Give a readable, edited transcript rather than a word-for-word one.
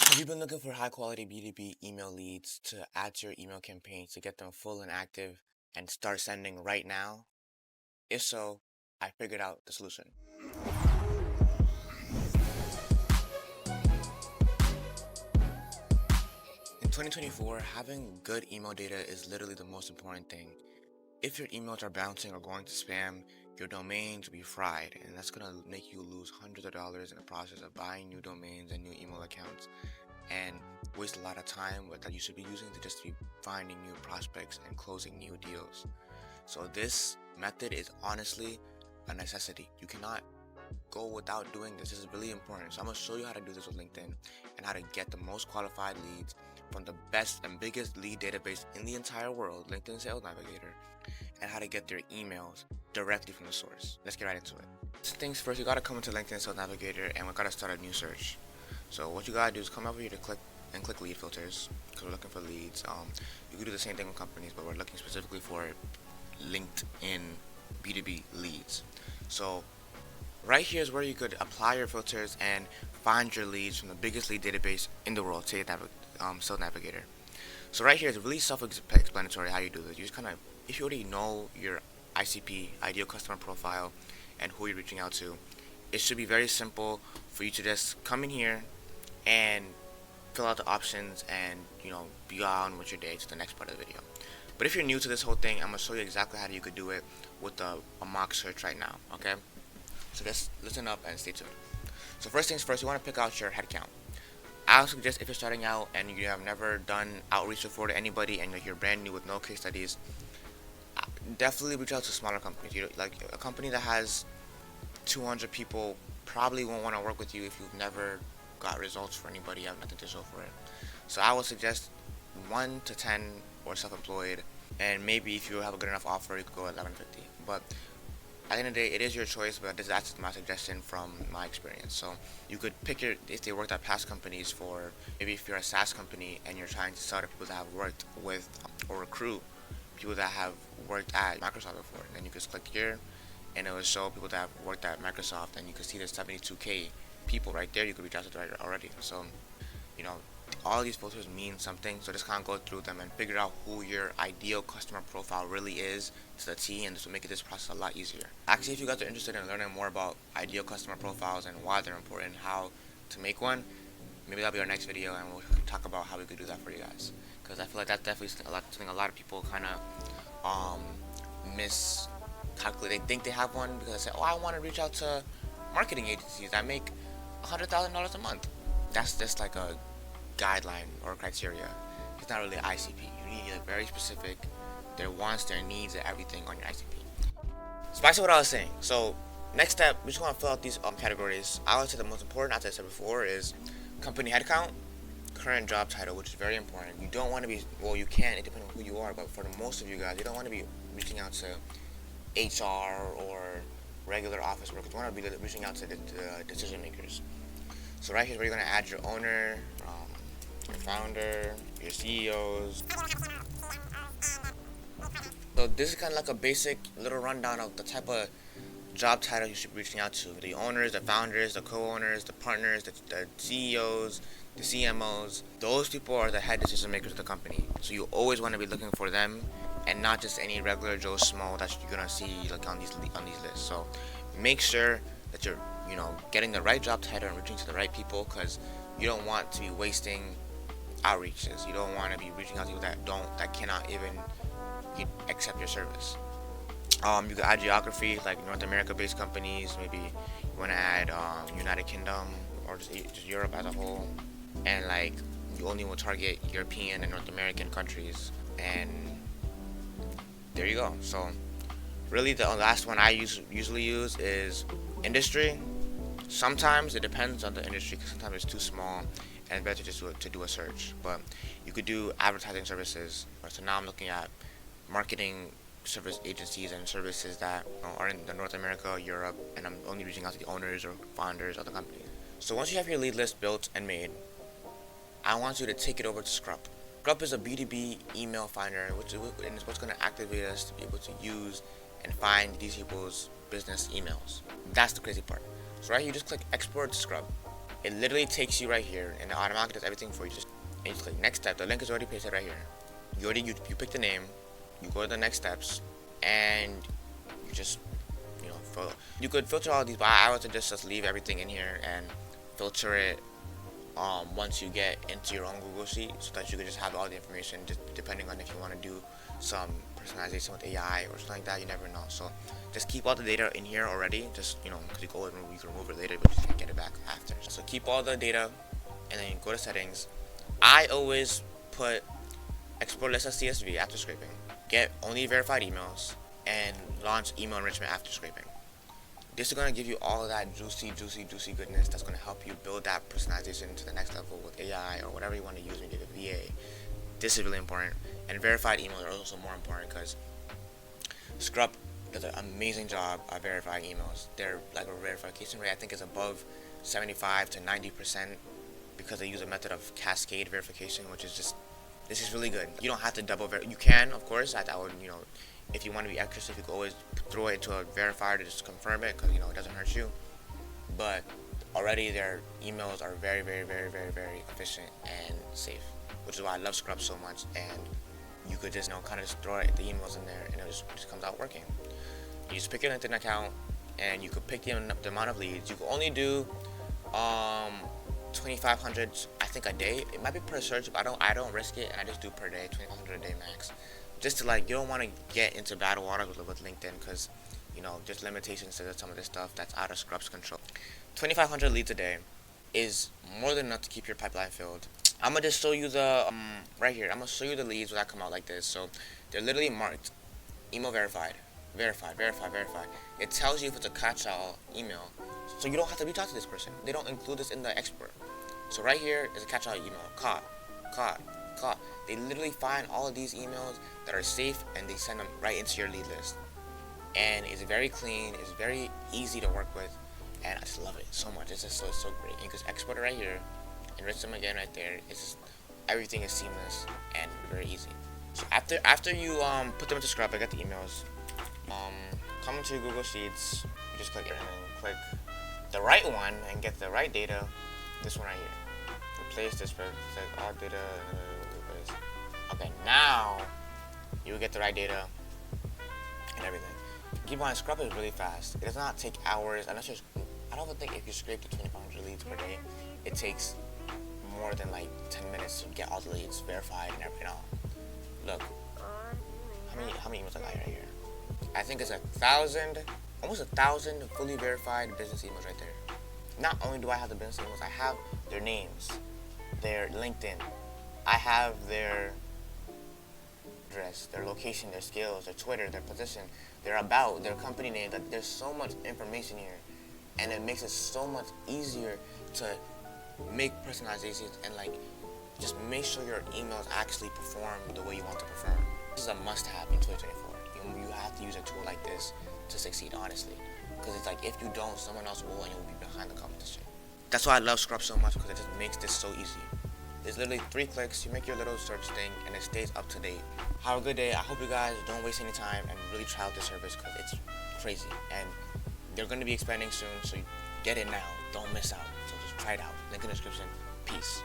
Have you been looking for high quality B2B email leads to add to your email campaigns to get them full and active and start sending right now? If so, I figured out the solution. In 2024, having good email data is literally the most important thing. If your emails are bouncing or going to spam, your domains will be fried, and that's going to make you lose hundreds of dollars in the process of buying new domains and new email accounts, and waste a lot of time that you should be using to just be finding new prospects and closing new deals. So this method is honestly a necessity. You cannot go without doing this. This is really important. So I'm going to show you how to do this with LinkedIn and how to get the most qualified leads from the best and biggest lead database in the entire world, LinkedIn Sales Navigator, and how to get their emails directly from the source. Let's get right into it. First things first, you got to come into LinkedIn Sales Navigator and we got to start a new search. So what you got to do is come over here to click lead filters because we're looking for leads. You can do the same thing with companies, but we're looking specifically for LinkedIn B2B leads. So right here is where you could apply your filters and find your leads from the biggest lead database in the world, Sales Navigator. So right here is really self-explanatory how you do this. You just kind of, if you already know your ICP, ideal customer profile, and who you're reaching out to, it should be very simple for you to just come in here and fill out the options and be on with your day to the next part of the video. But if you're new to this whole thing, I'm going to show you exactly how you could do it with a mock search right now, okay? So just listen up and stay tuned. So first things first, you want to pick out your headcount. I would suggest if you're starting out and you have never done outreach before to anybody and you're brand new with no case studies, definitely reach out to smaller companies. Like a company that has 200 people probably won't want to work with you if you've never got results for anybody, you have nothing to show for it. So I would suggest 1 to 10 or self-employed, and maybe if you have a good enough offer, you could go at 1150. But at the end of the day, it is your choice, but that's my suggestion from my experience. So you could pick if they worked at past companies, for maybe if you're a SaaS company and you're trying to start people that have worked with or recruit people that have worked at Microsoft before. And then you just click here and it will show people that have worked at Microsoft, and you can see there's 72k people right there you could reach out to already. So all these filters mean something, so just kind of go through them and figure out who your ideal customer profile really is to the T, and this will make this process a lot easier. Actually, if you guys are interested in learning more about ideal customer profiles and why they're important, how to make one, maybe that'll be our next video and we'll talk about how we could do that for you guys, because I feel like that's definitely something a lot of people kind of miscalculate. They think they have one because they say, oh, I want to reach out to marketing agencies that make $100,000 a month. That's just like a guideline or criteria. It's not really an ICP. You need very specific, their wants, their needs, and everything on your ICP. So back to what I was saying. So next step, we just want to fill out these categories. I would say the most important, as I said before, is company headcount, current job title, which is very important. You don't want to be, well, you can, it depends on who you are, but for the most of you guys, you don't want to be reaching out to HR or regular office workers. You want to be reaching out to the decision makers. So right here is where you're going to add your owner, your founder, your CEOs. So this is kind of like a basic little rundown of the type of job title you should be reaching out to. The owners, the founders, the co-owners, the partners, the CEOs, the CMOs. Those people are the head decision makers of the company. So you always want to be looking for them and not just any regular Joe Schmo that you're going to see like on these lists. So make sure that you're getting the right job title and reaching to the right people, because you don't want to be wasting outreaches. You don't want to be reaching out to people that cannot even accept your service. You could add geography, like North America based companies. Maybe you want to add United Kingdom or just Europe as a whole, and like you only will target European and North American countries, and there you go. So really the last one I usually use is industry. Sometimes it depends on the industry, because sometimes it's too small and better just to do a search. But you could do advertising services. So now I'm looking at marketing service agencies and services that are in the North America, Europe, and I'm only reaching out to the owners or founders of the company. So once you have your lead list built and made, I want you to take it over to Scrupp. Scrupp is a B2B email finder, which is what's going to activate us to be able to use and find these people's business emails. That's the crazy part. So right here, you just click export to Scrupp. It literally takes you right here, and it automatically does everything for you. And you just click next step. The link is already pasted right here. You pick the name, you go to the next steps, and you just you could filter all these, but I would suggest just leave everything in here and filter it once you get into your own Google Sheet, so that you could just have all the information, just depending on if you want to do some personalization with AI or something like that. You never know. So just keep all the data in here already, just because you can remove it later, but you can't get it back after. So keep all the data, and then you go to settings. I always put export list as CSV after scraping, get only verified emails, and launch email enrichment after scraping. This is going to give you all of that juicy goodness that's going to help you build that personalization to the next level with AI or whatever you want to use when you get a VA. This is really important. And verified emails are also more important, because Scrupp does an amazing job of verifying emails. Their verification rate, I think, is above 75 to 90%, because they use a method of cascade verification, which is this is really good. You don't have to double verify. You can, of course. I would, if you want to be extra, you could always throw it to a verifier to just confirm it, because it doesn't hurt you. But already their emails are very efficient and safe, which is why I love Scrupp so much. And you could just kind of just throw the emails in there, and it just comes out working. You just pick your LinkedIn account, and you could pick the amount of leads. You can only do 2,500, I think, a day. It might be per search, but I don't risk it, and I just do per day, 2,500 a day max. Just to you don't want to get into battle water with LinkedIn, because there's limitations to some of this stuff that's out of Scrupp's control. 2,500 leads a day is more than enough to keep your pipeline filled. I'm gonna just show you the right here. I'm gonna show you the leads that come out like this. So they're literally marked email verified. It tells you if it's a catch-all email, so you don't have to reach out to this person. They don't include this in the export. So right here is a catch-all email. Caught. They literally find all of these emails that are safe, and they send them right into your lead list. And it's very clean. It's very easy to work with, and I just love it so much. It's just so great. And you can export it right here, enrich them again right there. It's just, everything is seamless and very easy. So after you put them into Scrupp, I got the emails. Come into your Google Sheets. You just click it and click the right one and get the right data. This one right here. Replace this for all data. Okay, now you will get the right data and everything. Keep in mind, Scrupp is really fast. It does not take hours. I don't even think if you scrape the 2,500 leads per day, it takes more than 10 minutes to get all the leads verified and everything. Look, how many emails I got right here? I think it's almost 1,000 fully verified business emails right there. Not only do I have the business emails, I have their names, their LinkedIn, I have their address, their location, their skills, their Twitter, their position, their about, their company name. That there's so much information here, and it makes it so much easier to make personalizations and just make sure your emails actually perform the way you want to perform. This is a must-have in 2024. You have to use a tool like this to succeed, honestly, because it's if you don't, someone else will, and you'll be behind the competition. That's why I love Scrupp so much, because it just makes this so easy. There's literally 3 clicks, you make your little search thing, and it stays up to date. Have a good day. I hope you guys don't waste any time and really try out this service, because it's crazy. And they're going to be expanding soon, so get it now. Don't miss out. So just try it out. Link in the description. Peace.